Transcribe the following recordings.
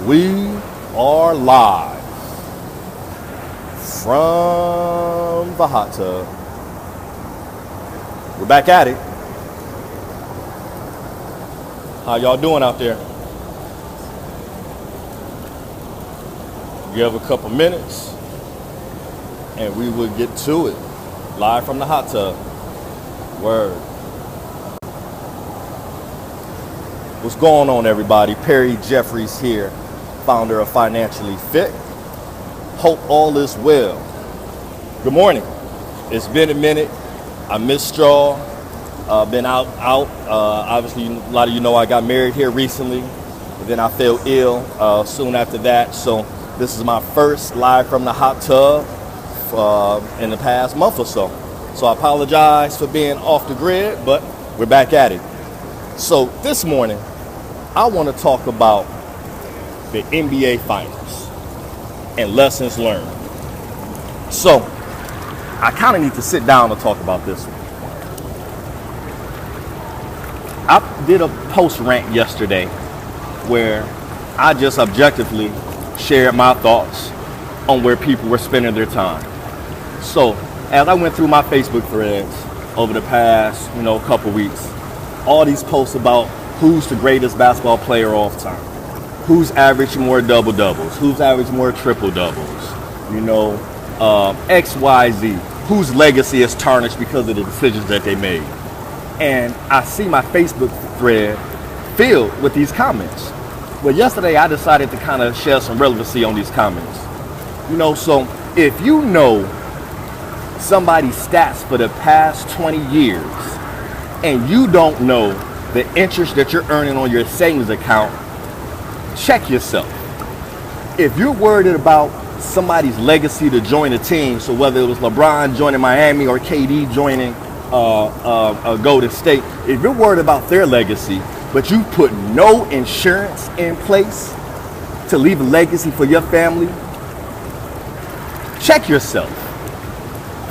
We are live from the hot tub. We're back at it. How y'all doing out there? Give a couple minutes and we will get to it. Live from the hot tub. Word. What's going on, everybody? Perry Jeffries here, founder of Financially Fit. Hope all is well. Good morning. It's been a minute. I missed y'all. Been out. Obviously, a lot of you know I got married here recently. And then I fell ill soon after that. So this is my first live from the hot tub in the past month or so. So I apologize for being off the grid, but we're back at it. So this morning, I want to talk about the NBA Finals and lessons learned. So I kind of need to sit down and talk about this one. I did a post rant yesterday where I just objectively shared my thoughts on where people were spending their time. So as I went through my Facebook threads over the past, couple weeks, all these posts about who's the greatest basketball player of all time, who's averaged more double-doubles, who's averaged more triple-doubles, X, Y, Z, whose legacy is tarnished because of the decisions that they made. And I see my Facebook thread filled with these comments. Well, yesterday I decided to kind of share some relevancy on these comments. So if you know somebody's stats for the past 20 years and you don't know the interest that you're earning on your savings account, check yourself. If you're worried about somebody's legacy to join a team, so whether it was LeBron joining Miami or KD joining Golden State, if you're worried about their legacy, but you put no insurance in place to leave a legacy for your family, check yourself.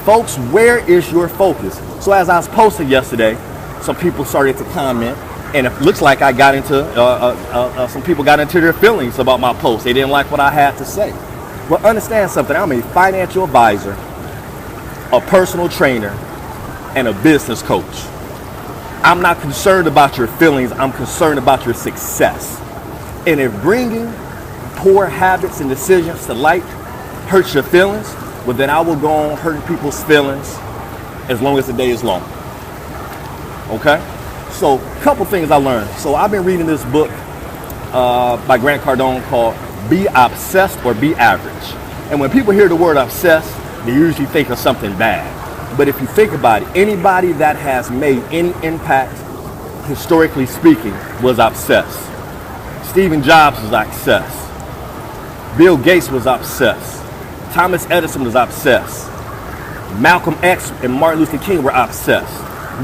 Folks, where is your focus? So as I was posting yesterday, some people started to comment, and it looks like I got into, some people got into their feelings about my post. They didn't like what I had to say. Well, understand something. I'm a financial advisor, a personal trainer, and a business coach. I'm not concerned about your feelings. I'm concerned about your success. And if bringing poor habits and decisions to light hurts your feelings, well, then I will go on hurting people's feelings as long as the day is long. Okay? So a couple things I learned. So I've been reading this book by Grant Cardone called Be Obsessed or Be Average. And when people hear the word obsessed, they usually think of something bad. But if you think about it, anybody that has made any impact, historically speaking, was obsessed. Stephen Jobs was obsessed. Bill Gates was obsessed. Thomas Edison was obsessed. Malcolm X and Martin Luther King were obsessed.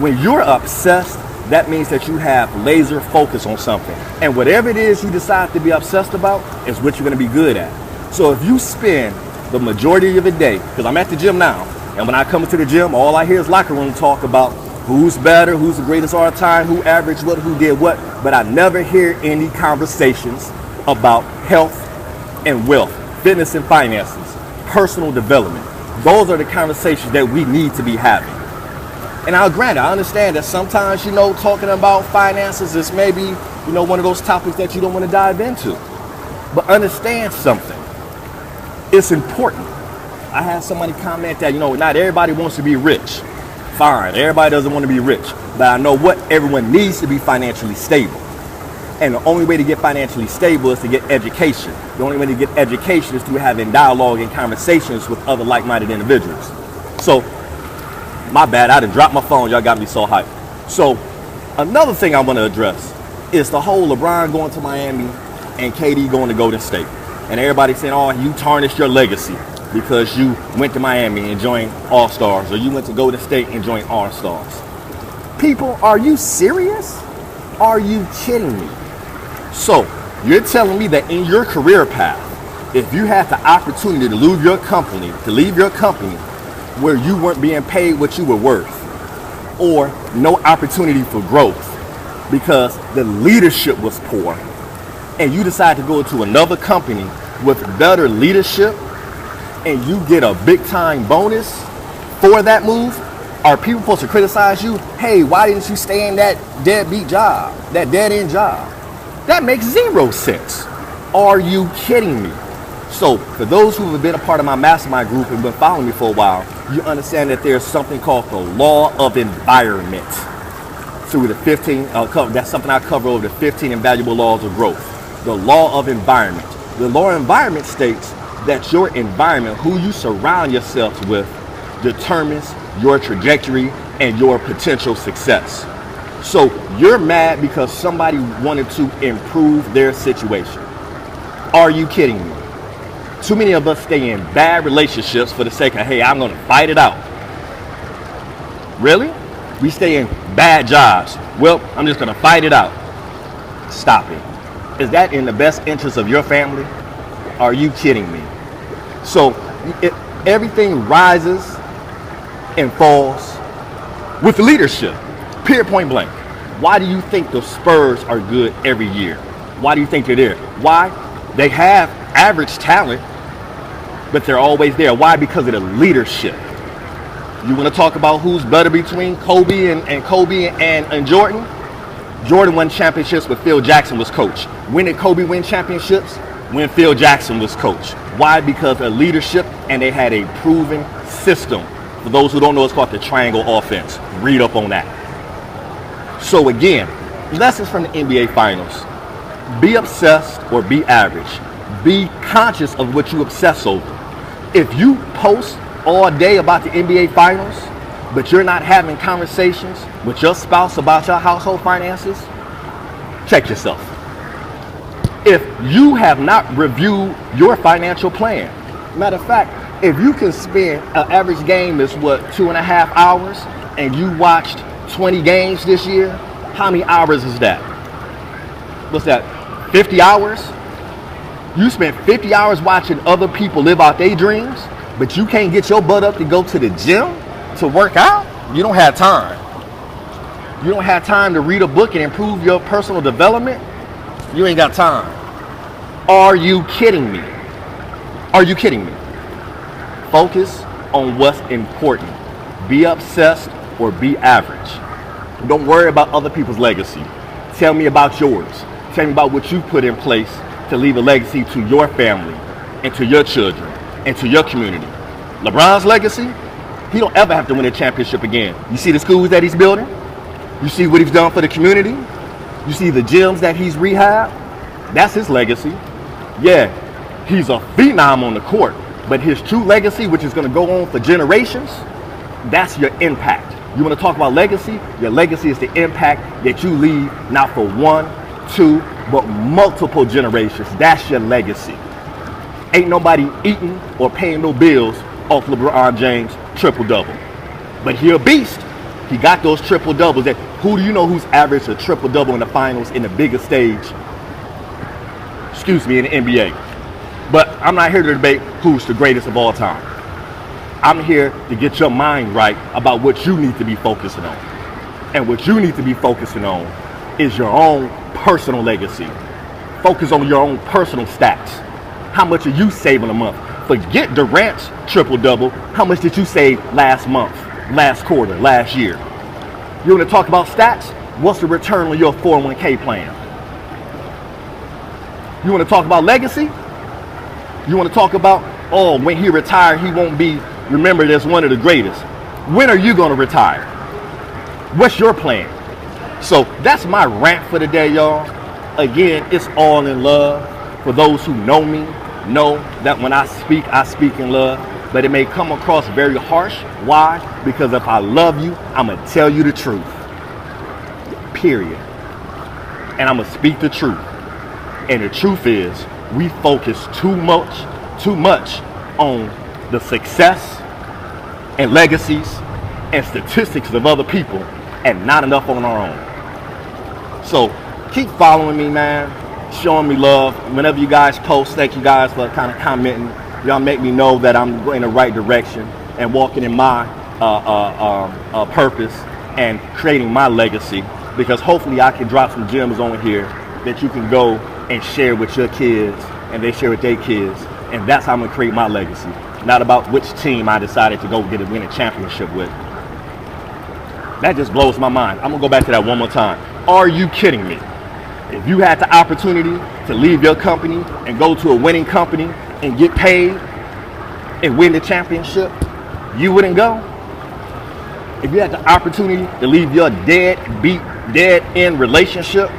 When you're obsessed, that means that you have laser focus on something. And whatever it is you decide to be obsessed about is what you're going to be good at. So if you spend the majority of the day, because I'm at the gym now, and when I come into the gym, all I hear is locker room talk about who's better, who's the greatest all time, who averaged what, who did what. But I never hear any conversations about health and wealth, fitness and finances, personal development. Those are the conversations that we need to be having. And I understand that sometimes, talking about finances is maybe, one of those topics that you don't want to dive into. But understand something. It's important. I had somebody comment that, not everybody wants to be rich. Fine, everybody doesn't want to be rich. But I know what everyone needs to be financially stable. And the only way to get financially stable is to get education. The only way to get education is through having dialogue and conversations with other like-minded individuals. So, my bad, I done dropped my phone. Y'all got me so hyped. So, another thing I want to address is the whole LeBron going to Miami and KD going to Golden State. And everybody saying, oh, you tarnished your legacy because you went to Miami and joined All-Stars, or you went to Golden State and joined All-Stars. People, are you serious? Are you kidding me? So, you're telling me that in your career path, if you had the opportunity to leave your company, where you weren't being paid what you were worth, or no opportunity for growth because the leadership was poor, and you decide to go to another company with better leadership and you get a big time bonus for that move, are people supposed to criticize you? Hey, why didn't you stay in that deadbeat job, that dead end job? That makes zero sense. Are you kidding me? So for those who have been a part of my mastermind group and been following me for a while, you understand that there's something called the law of environment. Through the 15, that's something I cover over the 15 invaluable laws of growth. The law of environment. The law of environment states that your environment, who you surround yourself with, determines your trajectory and your potential success. So you're mad because somebody wanted to improve their situation. Are you kidding me? Too many of us stay in bad relationships for the sake of, hey, I'm going to fight it out. Really? We stay in bad jobs. Well, I'm just going to fight it out. Stop it. Is that in the best interest of your family? Are you kidding me? So everything rises and falls with leadership. Period, point blank. Why do you think the Spurs are good every year? Why do you think they're there? Why? They have average talent, but they're always there. Why? Because of the leadership. You want to talk about who's better between Kobe and Jordan? Jordan won championships, but Phil Jackson was coach. When did Kobe win championships? When Phil Jackson was coach. Why? Because of leadership, and they had a proven system. For those who don't know, it's called the triangle offense. Read up on that. So again, lessons from the NBA Finals. Be obsessed or be average. Be conscious of what you obsess over. If you post all day about the NBA Finals, but you're not having conversations with your spouse about your household finances, check yourself. If you have not reviewed your financial plan, matter of fact, if you can spend, an average game is what, 2.5 hours, and you watched 20 games this year, how many hours is that? What's that, 50 hours? You spent 50 hours watching other people live out their dreams, but you can't get your butt up to go to the gym to work out? You don't have time. You don't have time to read a book and improve your personal development? You ain't got time. Are you kidding me? Are you kidding me? Focus on what's important. Be obsessed or be average. Don't worry about other people's legacy. Tell me about yours. Tell me about what you put in place to leave a legacy to your family and to your children and to your community. LeBron's legacy, he don't ever have to win a championship again. You see the schools that he's building? You see what he's done for the community? You see the gyms that he's rehabbed? That's his legacy. Yeah, he's a phenom on the court, but his true legacy, which is going to go on for generations, that's your impact. You want to talk about legacy? Your legacy is the impact that you leave not for one, two, but multiple generations. That's your legacy. Ain't nobody eating or paying no bills off LeBron James triple-double. But he a beast. He got those triple-doubles. That, who do you know who's averaged a triple-double in the finals in the biggest stage? In the NBA. But I'm not here to debate who's the greatest of all time. I'm here to get your mind right about what you need to be focusing on. And what you need to be focusing on is your own personal legacy. Focus on your own personal stats. How much are you saving a month? Forget Durant's triple-double. How much did you save last month, last quarter, last year? You want to talk about stats? What's the return on your 401k plan? You want to talk about legacy? You want to talk about, oh, when he retired, he won't be remembered as one of the greatest. When are you going to retire? What's your plan? So that's my rant for the day, y'all. Again, it's all in love. For those who know me, know that when I speak in love, but it may come across very harsh. Why? Because if I love you, I'm going to tell you the truth. Period. And I'm going to speak the truth. And the truth is, we focus too much on the success and legacies and statistics of other people and not enough on our own. So keep following me, man. Showing me love. Whenever you guys post, thank you guys for kind of commenting. Y'all make me know that I'm going in the right direction and walking in my purpose and creating my legacy, because hopefully I can drop some gems on here that you can go and share with your kids, and they share with their kids. And that's how I'm going to create my legacy. Not about which team I decided to go win a championship with. That just blows my mind. I'm going to go back to that one more time. Are you kidding me? If you had the opportunity to leave your company and go to a winning company and get paid and win the championship, you wouldn't go? If you had the opportunity to leave your dead-end relationship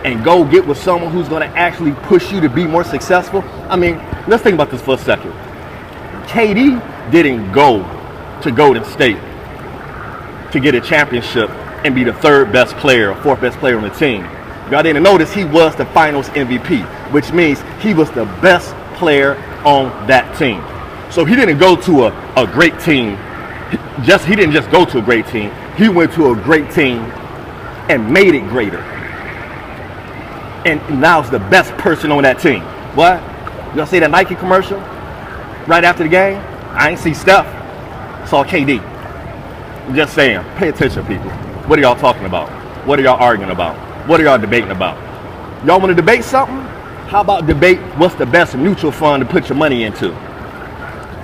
and go get with someone who's going to actually push you to be more successful, I mean, let's think about this for a second. KD didn't go to Golden State to get a championship and be the third best player or fourth best player on the team. Y'all didn't notice he was the finals MVP, which means he was the best player on that team. So he didn't go to a great team. He didn't just go to a great team. He went to a great team and made it greater. And now he's the best person on that team. What? Y'all see that Nike commercial right after the game? I ain't see Steph. Saw KD. I'm just saying, pay attention, people. What are y'all talking about? What are y'all arguing about? What are y'all debating about? Y'all want to debate something? How about debate what's the best mutual fund to put your money into?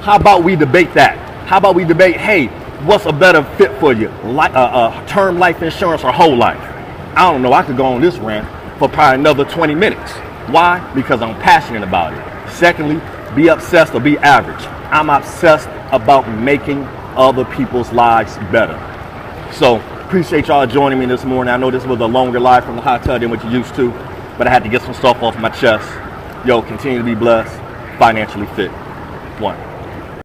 How about we debate that? How about we debate, hey, what's a better fit for you? Term life insurance or whole life? I don't know. I could go on this rant for probably another 20 minutes. Why? Because I'm passionate about it. Secondly, be obsessed or be average. I'm obsessed about making other people's lives better. So appreciate y'all joining me this morning. I know this was a longer live from the hotel than what you used to, but I had to get some stuff off my chest. Yo, continue to be blessed, financially fit. One.